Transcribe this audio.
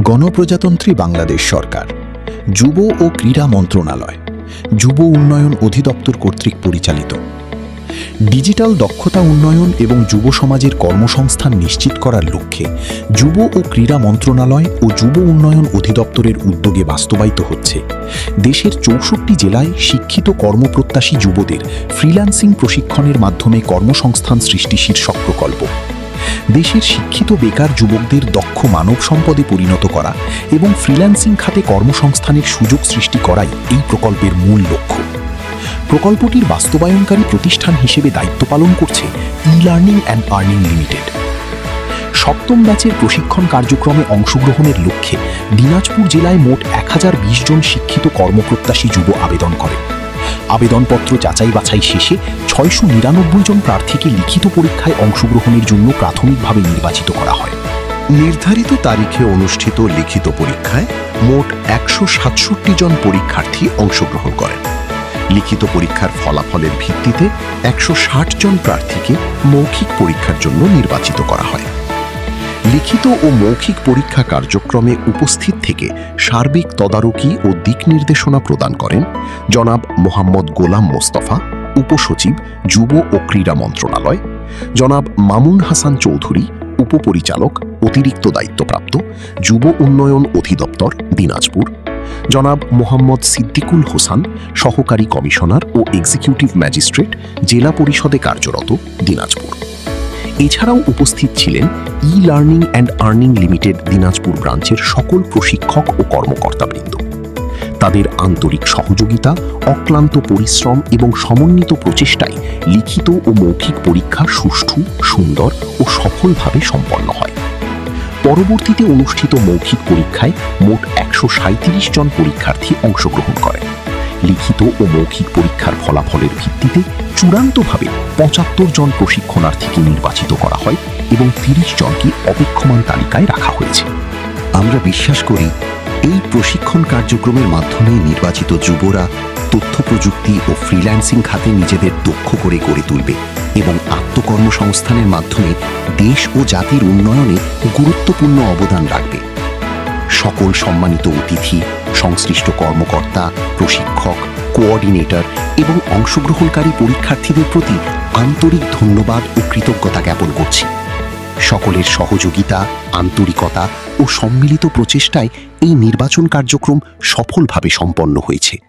গণপ্রজাতন্ত্রী বাংলাদেশ সরকার, যুব ও ক্রীড়া মন্ত্রণালয়, যুব উন্নয়ন অধিদপ্তর কর্তৃক পরিচালিত। ডিজিটাল দক্ষতা উন্নয়ন এবং যুব সমাজের কর্মসংস্থান নিশ্চিত করার লক্ষ্যে যুব ও ক্রীড়া মন্ত্রণালয় ও যুব উন্নয়ন অধিদপ্তরের উদ্যোগে বাস্তবায়িত হচ্ছে দেশের ৬৪ জেলায় শিক্ষিত কর্মপ্রত্যাশী যুবদের ফ্রিল্যান্সিং প্রশিক্ষণের মাধ্যমে কর্মসংস্থান সৃষ্টি শীর্ষক প্রকল্প। দেশের শিক্ষিত বেকার যুবকদের দক্ষ মানব সম্পদে পরিণত করা এবং ফ্রিল্যান্সিং খাতে কর্মসংস্থানের সুযোগ সৃষ্টি করাই এই প্রকল্পের মূল লক্ষ্য। প্রকল্পটির বাস্তবায়নকারী প্রতিষ্ঠান হিসেবে দায়িত্ব পালন করছে ই-লার্নিং অ্যান্ড আর্নিং লিমিটেড। সপ্তম ব্যাচের প্রশিক্ষণ কার্যক্রমে অংশগ্রহণের লক্ষ্যে দিনাজপুর জেলায় মোট 1020 জন শিক্ষিত কর্মপ্রত্যাশী যুব আবেদন করেন। আবেদনপত্র যাচাই বাছাই শেষে 699 জন প্রার্থীকে লিখিত পরীক্ষায় অংশগ্রহণের জন্য প্রাথমিকভাবে নির্বাচিত করা হয়। নির্ধারিত তারিখে অনুষ্ঠিত লিখিত পরীক্ষায় মোট 167 জন পরীক্ষার্থী অংশগ্রহণ করেন। লিখিত পরীক্ষার ফলাফলের ভিত্তিতে 160 জন প্রার্থীকে মৌখিক পরীক্ষার জন্য নির্বাচিত করা হয়। লিখিত ও মৌখিক পরীক্ষা কার্যক্রমে উপস্থিত থেকে সার্বিক তদারকি ও দিক নির্দেশনা প্রদান করেন জনাব মোহাম্মদ গোলাম মোস্তফা, উপসচিব, যুব ও ক্রীড়া মন্ত্রণালয়, জনাব মামুন হাসান চৌধুরী, উপপরিচালক, অতিরিক্ত দায়িত্বপ্রাপ্ত, যুব উন্নয়ন অধিদপ্তর, দিনাজপুর, জনাব মোহাম্মদ সিদ্দিকুল হোসান, সহকারী কমিশনার ও এক্সিকিউটিভ ম্যাজিস্ট্রেট, জেলা পরিষদে কার্যরত, দিনাজপুর। এছাড়াও উপস্থিত ছিলেন e-learning and earning limited Dinajpur ব্রাঞ্চের সকল প্রশিক্ষক ও কর্মকর্তাবৃন্দ। তাদের আন্তরিক সহযোগিতা, অক্লান্ত পরিশ্রম এবং সমন্বিত প্রচেষ্টায় লিখিত ও মৌখিক পরীক্ষা সুষ্ঠু, সুন্দর ও সফলভাবে সম্পন্ন হয়। পরবর্তীতে অনুষ্ঠিত মৌখিক পরীক্ষায় মোট 137 জন পরীক্ষার্থী অংশগ্রহণ করেন। লিখিত ও মৌখিক পরীক্ষার ফলাফলের ভিত্তিতে চূড়ান্তভাবে 75 জন প্রশিক্ষণার্থীকে নির্বাচিত করা হয় এবং 30 জনকে অপেক্ষমান তালিকায় রাখা হয়েছে। আমরা বিশ্বাস করি এই প্রশিক্ষণ কার্যক্রমের মাধ্যমে নির্বাচিত যুবরা তথ্য প্রযুক্তি ও ফ্রিল্যান্সিং খাতে নিজেদের দক্ষ করে গড়ে তুলবে এবং আত্মকর্মসংস্থানের মাধ্যমে দেশ ও জাতির উন্নয়নে গুরুত্বপূর্ণ অবদান রাখবে। সকল সম্মানিত অতিথি, সংশ্লিষ্ট কর্মকর্তা, প্রশিক্ষক, কোঅর্ডিনেটর এবং অংশগ্রহণকারী পরীক্ষার্থীদের প্রতি আন্তরিক ধন্যবাদ ও কৃতজ্ঞতা জ্ঞাপন করছি। সকলের সহযোগিতা, আন্তরিকতা ও সম্মিলিত প্রচেষ্টায় এই নির্বাচন কার্যক্রম সফলভাবে সম্পন্ন হয়েছে।